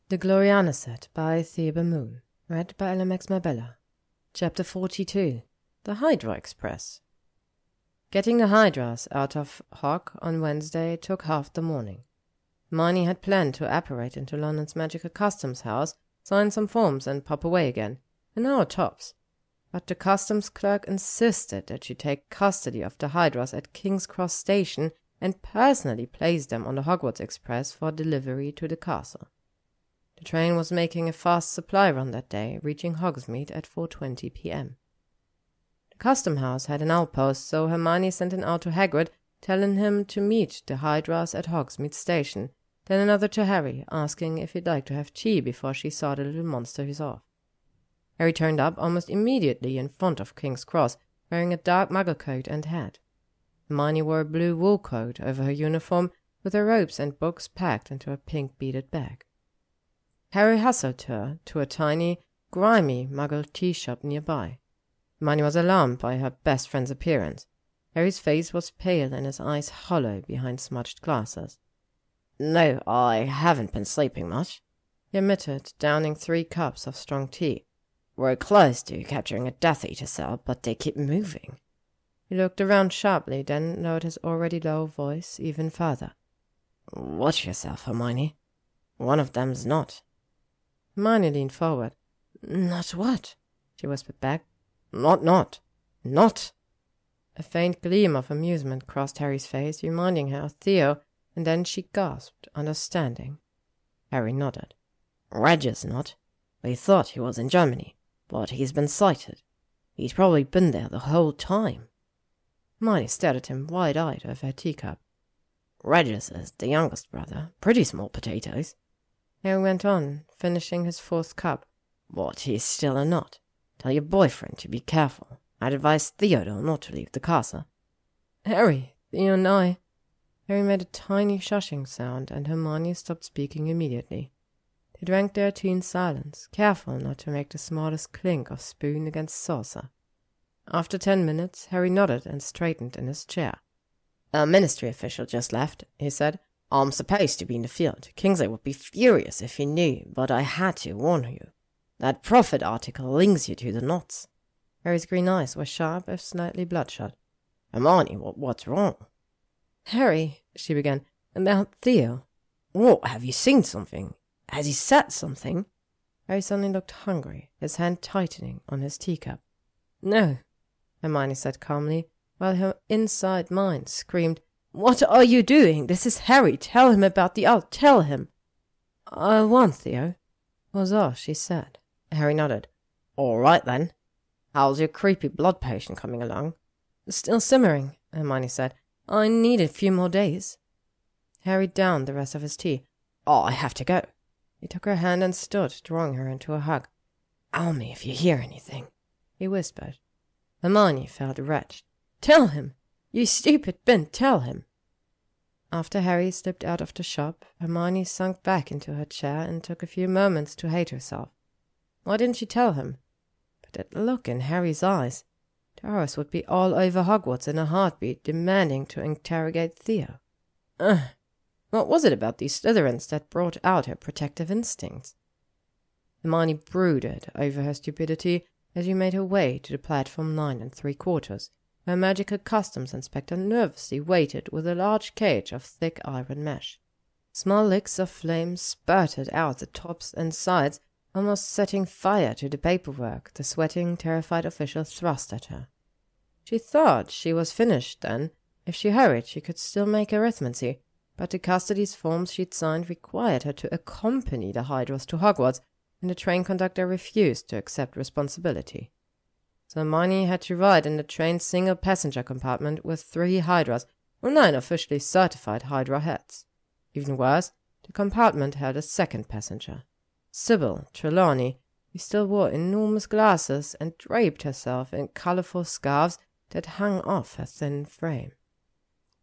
The Gloriana set by ThebeMoon. Read by LMX Mabella. Chapter 42. The Hydra Express. Getting the Hydras out of Hog on Wednesday took half the morning. Hermione had planned to apparate into London's magical customs house, sign some forms and pop away again, an hour tops. But the customs clerk insisted that she take custody of the Hydras at King's Cross Station and personally place them on the Hogwarts Express for delivery to the castle. The train was making a fast supply run that day, reaching Hogsmeade at 4:20 p.m. The custom house had an outpost, so Hermione sent an out to Hagrid, telling him to meet the Hydras at Hogsmeade Station, then another to Harry, asking if he'd like to have tea before she saw the little monsters off. Harry turned up almost immediately in front of King's Cross, wearing a dark muggle coat and hat. Hermione wore a blue wool coat over her uniform, with her robes and books packed into a pink beaded bag. Harry hustled her to a tiny, grimy muggle tea shop nearby. Hermione was alarmed by her best friend's appearance. Harry's face was pale and his eyes hollow behind smudged glasses. "No, I haven't been sleeping much," he admitted, downing 3 cups of strong tea. "We're close to capturing a Death Eater cell, but they keep moving." He looked around sharply, then lowered his already low voice even further. "Watch yourself, Hermione. One of them's not." Hermione leaned forward. "Not what?" she whispered back. Not. A faint gleam of amusement crossed Harry's face, reminding her of Theo, and then she gasped, understanding. Harry nodded. "Reggie's not. We thought he was in Germany, but he's been sighted. He's probably been there the whole time." Hermione stared at him wide-eyed over her teacup. "Regis is the youngest brother. Pretty small potatoes." Harry went on, finishing his 4th cup. "But he's still a nut. Tell your boyfriend to be careful. I'd advise Theodore not to leave the castle." "Harry, Theo and I—" Harry made a tiny shushing sound, and Hermione stopped speaking immediately. They drank their tea in silence, careful not to make the smallest clink of spoon against saucer. After 10 minutes, Harry nodded and straightened in his chair. "A ministry official just left," he said. "I'm supposed to be in the field. Kingsley would be furious if he knew, but I had to warn you. That Prophet article links you to the knots." Harry's green eyes were sharp, if slightly bloodshot. "Hermione, what's wrong?" "Harry," she began, "about Theo." "What, have you seen something? Has he said something?" Harry suddenly looked hungry, his hand tightening on his teacup. "No," Hermione said calmly, while her inside mind screamed, "What are you doing? This is Harry. Tell him about the owl. Tell him." "I want Theo," was all she said. Harry nodded. "All right, then. How's your creepy blood potion coming along?" "Still simmering," Hermione said. "I need a few more days." Harry downed the rest of his tea. "Oh, I have to go." He took her hand and stood, drawing her into a hug. "Tell me if you hear anything," he whispered. Hermione felt wretched. "Tell him! You stupid bin, tell him!" After Harry slipped out of the shop, Hermione sunk back into her chair and took a few moments to hate herself. Why didn't she tell him? But that look in Harry's eyes. Doris would be all over Hogwarts in a heartbeat, demanding to interrogate Theo. What was it about these Slytherins that brought out her protective instincts? Hermione brooded over her stupidity as she made her way to the platform 9 3/4, where a magical customs inspector nervously waited with a large cage of thick iron mesh. Small licks of flame spurted out the tops and sides, almost setting fire to the paperwork the sweating, terrified official thrust at her. She thought she was finished then. If she hurried, she could still make arithmancy, but the custody's forms she'd signed required her to accompany the Hydras to Hogwarts, and the train conductor refused to accept responsibility. So Hermione had to ride in the train's single-passenger compartment with 3 Hydras, or 9 officially certified Hydra heads. Even worse, the compartment held a second passenger, Sybil Trelawney, who still wore enormous glasses and draped herself in colourful scarves that hung off her thin frame.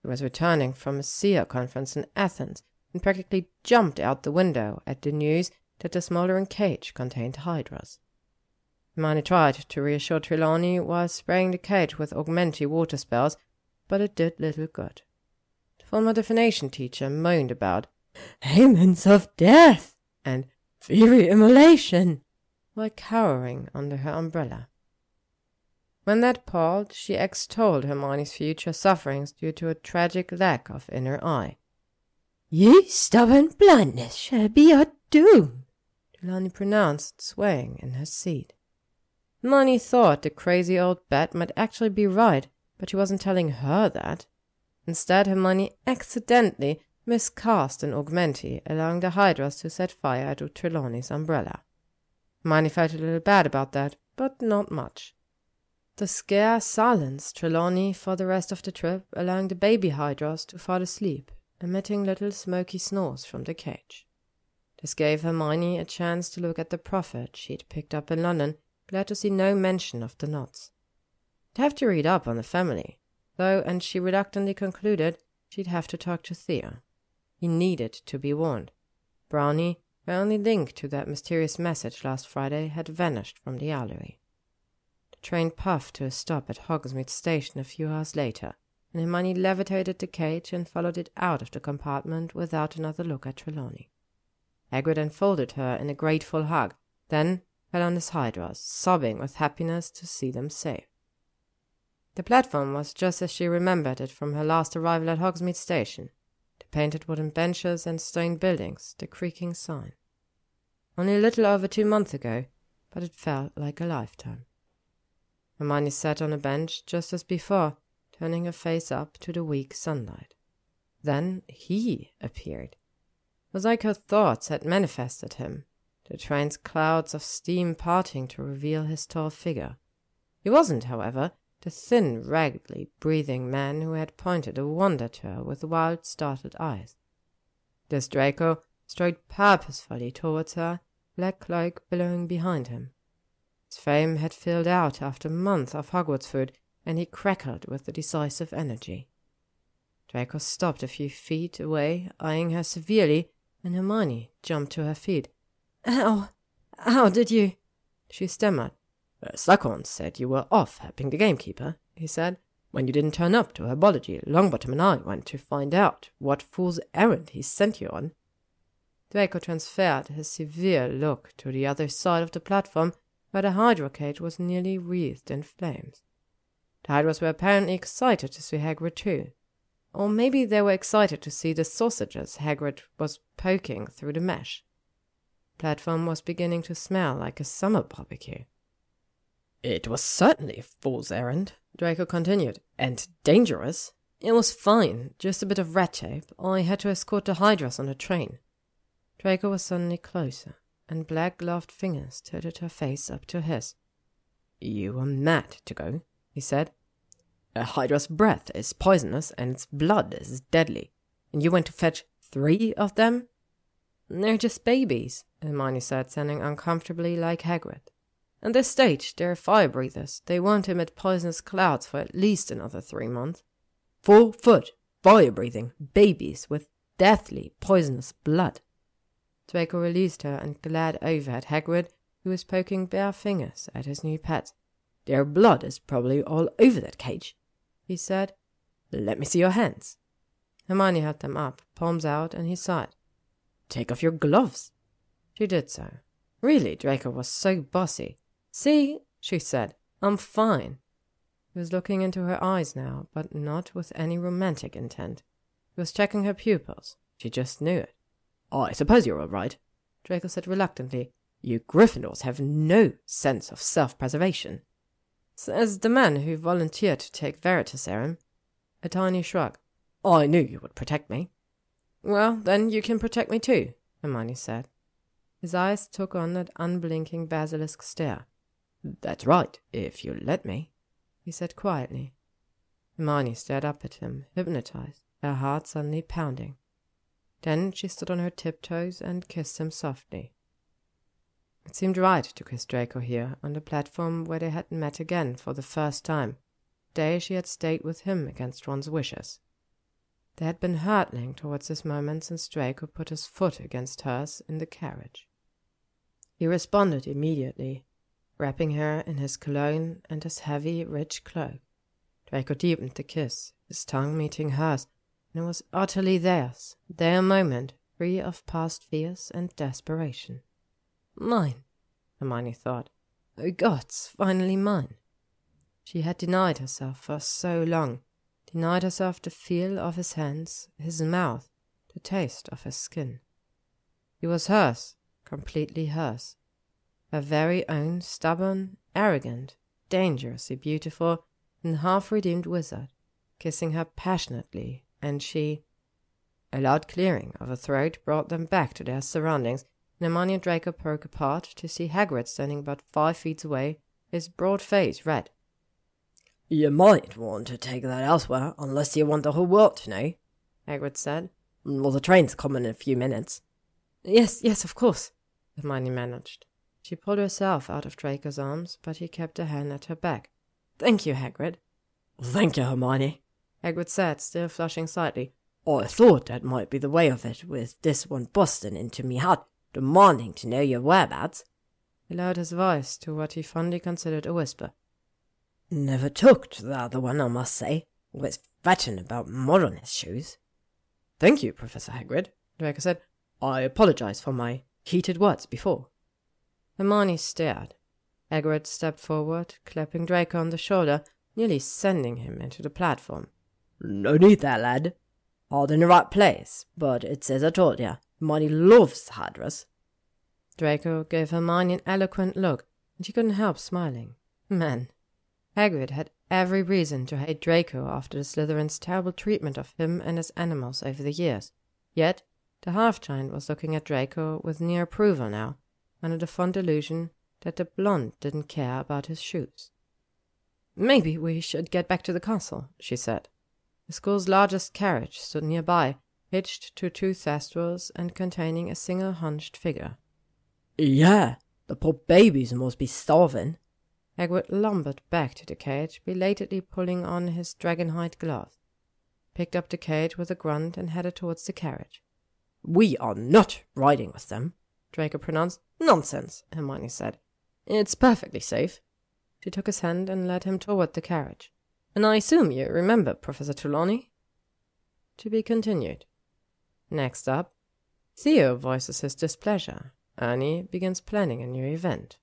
She was returning from a SEER conference in Athens and practically jumped out the window at the news that the smouldering cage contained Hydras. Hermione tried to reassure Trelawney while spraying the cage with augmenty water spells, but it did little good. The former divination teacher moaned about "omens of death" and Fiery immolation! While cowering under her umbrella. When that palled, she extolled Hermione's future sufferings due to a tragic lack of inner eye. "Ye stubborn blindness shall be your doom," Trelawney pronounced, swaying in her seat. Hermione thought the crazy old bat might actually be right, but she wasn't telling her that. Instead, Hermione accidentally miscast an augmentee, allowing the Hydras to set fire to Trelawney's umbrella. Hermione felt a little bad about that, but not much. The scare silenced Trelawney for the rest of the trip, allowing the baby Hydras to fall asleep, emitting little smoky snores from the cage. This gave Hermione a chance to look at the prophet she'd picked up in London, glad to see no mention of the knots. She'd have to read up on the family, though, and she reluctantly concluded she'd have to talk to Thea. He needed to be warned. Brownie, her only link to that mysterious message last Friday, had vanished from the gallery. The train puffed to a stop at Hogsmeade Station a few hours later, and Hermione levitated the cage and followed it out of the compartment without another look at Trelawney. Hagrid enfolded her in a grateful hug, then fell on his Hydras, sobbing with happiness to see them safe. The platform was just as she remembered it from her last arrival at Hogsmeade Station. The painted wooden benches and stone buildings, the creaking sign. Only a little over 2 months ago, but it felt like a lifetime. Hermione sat on a bench just as before, turning her face up to the weak sunlight. Then he appeared. It was like her thoughts had manifested him, the train's clouds of steam parting to reveal his tall figure. He wasn't, however, the thin, raggedly breathing man who had pointed a wonder to her with wild, startled eyes. This Draco strode purposefully towards her, black cloak billowing behind him. His frame had filled out after months of Hogwarts food, and he crackled with a decisive energy. Draco stopped a few feet away, eyeing her severely, and Hermione jumped to her feet. How did you—" she stammered. "Slughorn said you were off helping the gamekeeper," he said. "When you didn't turn up to Herbology, Longbottom and I went to find out what fool's errand he sent you on." Draco transferred his severe look to the other side of the platform, where the Hydra cage was nearly wreathed in flames. The Hydras were apparently excited to see Hagrid too. Or maybe they were excited to see the sausages Hagrid was poking through the mesh. The platform was beginning to smell like a summer barbecue. "It was certainly a fool's errand," Draco continued, "and dangerous. It was fine, just a bit of red tape. I had to escort the Hydras on the train." Draco was suddenly closer, and black-gloved fingers tilted her face up to his. "You were mad to go," he said. "A Hydra's breath is poisonous, and its blood is deadly. And you went to fetch 3 of them?" "They're just babies," Hermione said, sounding uncomfortably like Hagrid. "At this stage, they're fire breathers. They won't emit poisonous clouds for at least another 3 months. 4 foot, fire-breathing babies with deathly poisonous blood." Draco released her and glared over at Hagrid, who was poking bare fingers at his new pet. "Their blood is probably all over that cage," he said. "Let me see your hands." Hermione held them up, palms out, and he sighed. "Take off your gloves." She did so. Really, Draco was so bossy. "See," she said, "I'm fine." He was looking into her eyes now, but not with any romantic intent. He was checking her pupils. She just knew it. "I suppose you're all right," Draco said reluctantly. "You Gryffindors have no sense of self-preservation." Says the man who volunteered to take Veritaserum. A tiny shrug. "I knew you would protect me." "Well, then you can protect me too," Hermione said. His eyes took on that unblinking basilisk stare. "That's right, if you let me," he said quietly. Hermione stared up at him, hypnotized, her heart suddenly pounding. Then she stood on her tiptoes and kissed him softly. It seemed right to kiss Draco here, on the platform where they had met again for the first time, the day she had stayed with him against Ron's wishes. They had been hurtling towards this moment since Draco put his foot against hers in the carriage. He responded immediately, wrapping her in his cologne and his heavy, rich cloak. Draco deepened the kiss, his tongue meeting hers, and it was utterly theirs, their moment, free of past fears and desperation. Mine, Hermione thought. Oh God, it's finally mine. She had denied herself for so long, denied herself the feel of his hands, his mouth, the taste of his skin. He was hers, completely hers. Her very own stubborn, arrogant, dangerously beautiful, and half-redeemed wizard, kissing her passionately, and she— A loud clearing of her throat brought them back to their surroundings, and Hermione and Draco broke apart to see Hagrid standing about 5 feet away, his broad face red. "You might want to take that elsewhere, unless you want the whole world to know," Hagrid said. "Well, the train's coming in a few minutes." Yes, of course," Hermione managed. She pulled herself out of Draco's arms, but he kept a hand at her back. "Thank you, Hagrid." "Thank you, Hermione," Hagrid said, still flushing slightly. "I thought that might be the way of it, with this one busting into me hut, demanding to know your whereabouts." He lowered his voice to what he fondly considered a whisper. "Never took to the other one, I must say. Always fretting about mud on his shoes." "Thank you, Professor Hagrid," Draco said. "I apologize for my heated words before." Hermione stared. Hagrid stepped forward, clapping Draco on the shoulder, nearly sending him into the platform. "No need there, lad. Hard in the right place, but it's as I told you, Hermione loves Hydras." Draco gave Hermione an eloquent look, and she couldn't help smiling. Man, Hagrid had every reason to hate Draco after the Slytherin's terrible treatment of him and his animals over the years. Yet the half-giant was looking at Draco with near approval now, under the fond illusion that the blonde didn't care about his shoes. "Maybe we should get back to the castle," she said. The school's largest carriage stood nearby, hitched to 2 thestrals and containing a single hunched figure. "Yeah, the poor babies must be starving." Hagrid lumbered back to the cage, belatedly pulling on his dragonhide gloves, picked up the cage with a grunt and headed towards the carriage. "We are not riding with them," Draco pronounced. "Nonsense," Hermione said. "It's perfectly safe." She took his hand and led him toward the carriage. "And I assume you remember Professor Trelawney?" To be continued. Next up, Theo voices his displeasure. Ernie begins planning a new event.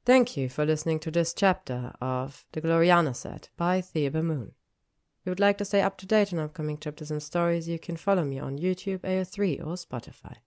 Thank you for listening to this chapter of the Gloriana set by ThebeMoon. If you would like to stay up to date on upcoming chapters and stories, you can follow me on YouTube, AO3 or Spotify.